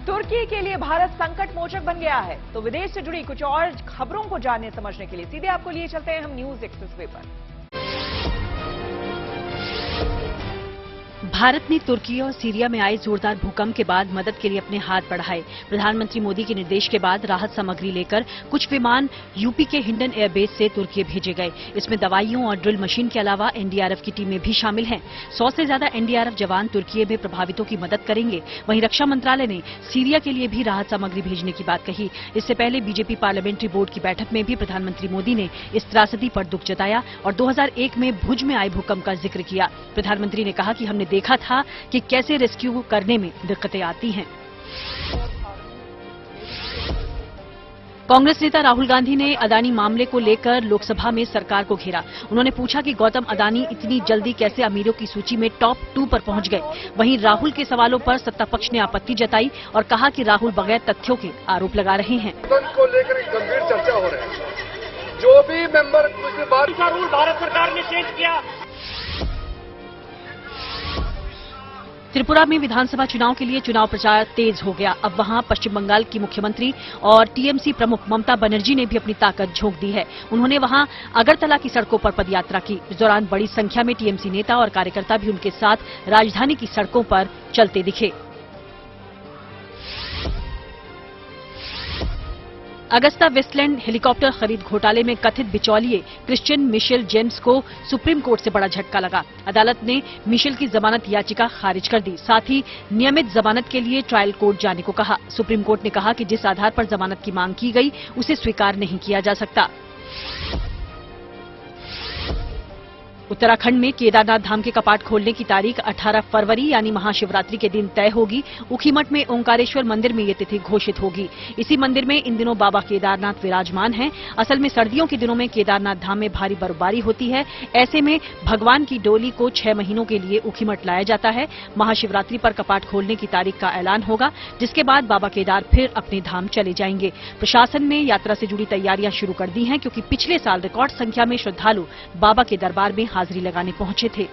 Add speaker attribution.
Speaker 1: तुर्की के लिए भारत संकट मोचक बन गया है। तो विदेश से जुड़ी कुछ और खबरों को जानने समझने के लिए सीधे आपको लिए चलते हैं हम न्यूज एक्सप्रेस पर।
Speaker 2: भारत ने तुर्की और सीरिया में आए जोरदार भूकंप के बाद मदद के लिए अपने हाथ बढ़ाए। प्रधानमंत्री मोदी के निर्देश के बाद राहत सामग्री लेकर कुछ विमान यूपी के हिंडन एयरबेस से तुर्की भेजे गए। इसमें दवाइयों और ड्रिल मशीन के अलावा एनडीआरएफ की टीमें भी शामिल हैं। 100 से ज्यादा एनडीआरएफ जवान तुर्की में प्रभावितों की मदद करेंगे। वहीं रक्षा मंत्रालय ने सीरिया के लिए भी राहत सामग्री भेजने की बात कही। इससे पहले बीजेपी पार्लियामेंट्री बोर्ड की बैठक में भी प्रधानमंत्री मोदी ने इस त्रासदी पर दुख जताया और 2001 में भुज में आए भूकंप का जिक्र किया। प्रधानमंत्री ने कहा कि हमने देखा था कि कैसे रेस्क्यू करने में दिक्कतें आती हैं। कांग्रेस नेता राहुल गांधी ने अदानी मामले को लेकर लोकसभा में सरकार को घेरा। उन्होंने पूछा कि गौतम अदानी इतनी जल्दी कैसे अमीरों की सूची में टॉप 2 पर पहुंच गए। वहीं राहुल के सवालों पर सत्ता पक्ष ने आपत्ति जताई और कहा कि राहुल बगैर तथ्यों के आरोप लगा रहे हैं।
Speaker 3: को लेकर गंभीर चर्चा हो रही है। जो भी मेंबर कुछ बात का रूल भारत सरकार ने चेंज किया।
Speaker 2: त्रिपुरा में विधानसभा चुनाव के लिए चुनाव प्रचार तेज हो गया। अब वहां पश्चिम बंगाल की मुख्यमंत्री और टीएमसी प्रमुख ममता बनर्जी ने भी अपनी ताकत झोंक दी है। उन्होंने वहां अगरतला की सड़कों पर पदयात्रा की। इस दौरान बड़ी संख्या में टीएमसी नेता और कार्यकर्ता भी उनके साथ राजधानी की सड़कों पर चलते दिखे। अगस्ता वेस्टलैंड हेलीकॉप्टर खरीद घोटाले में कथित बिचौलिए क्रिश्चियन मिशेल जेम्स को सुप्रीम कोर्ट से बड़ा झटका लगा। अदालत ने मिशेल की जमानत याचिका खारिज कर दी। साथ ही नियमित जमानत के लिए ट्रायल कोर्ट जाने को कहा। सुप्रीम कोर्ट ने कहा कि जिस आधार पर जमानत की मांग की गई उसे स्वीकार नहीं किया जा सकता। उत्तराखंड में केदारनाथ धाम के कपाट खोलने की तारीख 18 फरवरी यानी महाशिवरात्रि के दिन तय होगी। ऊखीमठ में ओंकारेश्वर मंदिर में ये तिथि घोषित होगी। इसी मंदिर में इन दिनों बाबा केदारनाथ विराजमान हैं। असल में सर्दियों के दिनों में केदारनाथ धाम में भारी बर्फबारी होती है। ऐसे में भगवान की डोली को 6 महीनों के लिए ऊखीमठ लाया जाता है। महाशिवरात्रि पर कपाट खोलने की तारीख का ऐलान होगा, जिसके बाद बाबा केदार फिर अपने धाम चले जाएंगे। प्रशासन ने यात्रा से जुड़ी तैयारियां शुरू कर दी हैं, क्योंकि पिछले साल रिकॉर्ड संख्या में श्रद्धालु बाबा के दरबार में हाजिरी लगाने पहुंचे थे।